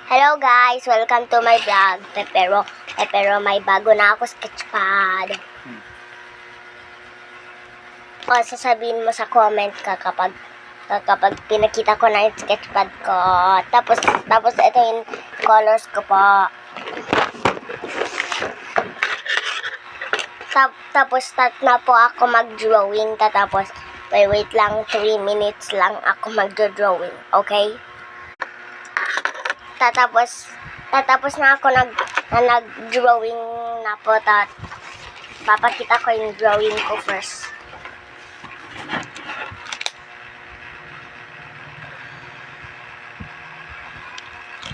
Hello guys! Welcome to my vlog. Pero may bago na ako sketchpad. O, sasabihin mo sa comment ka kapag pinakita ko na yung sketchpad ko. Tapos ito yung colors ko po. Tapos start na po ako mag-drawing. Tapos wait lang, 3 minutes lang ako mag-drawing. Okay? Tatapos na ako nag-drawing na po. Papakita ko yung drawing ko first.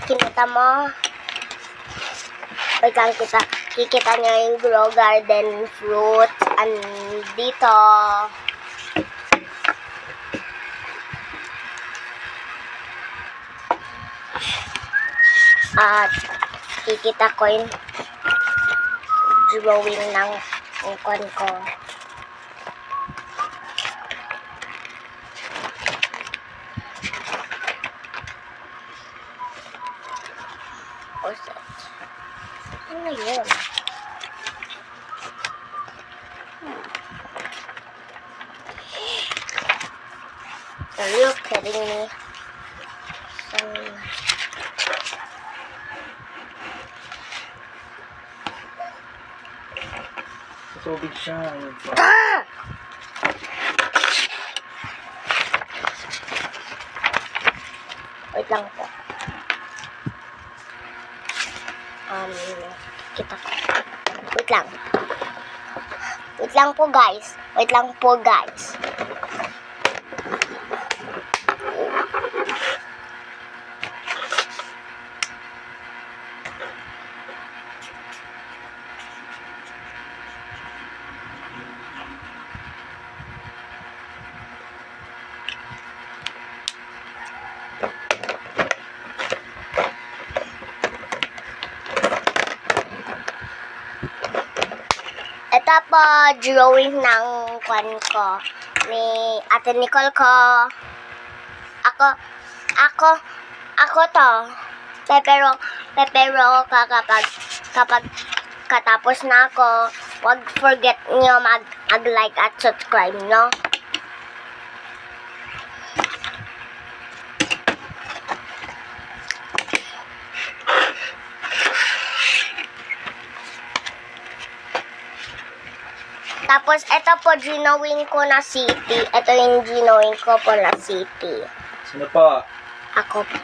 Kinita mo? Wait lang, kikita nyo yung grow garden fruit. Dito. At kikita ko yung drawing ng ukon ko. Ano na yun? Are you kidding me? Tubig siya. Wait lang po. Kita ko. Wait lang. Wait lang po guys. Wait lang po guys. Ito po, drawing ng kwan ko. Ni Ate Nicole ko. Ako to. Pero kapag katapos na ako, wag forget nyo mag-like at subscribe, no? Tapos, ito po, ginawin ko na city. Ito yung ginawin ko po na city. Sino po? Ako po.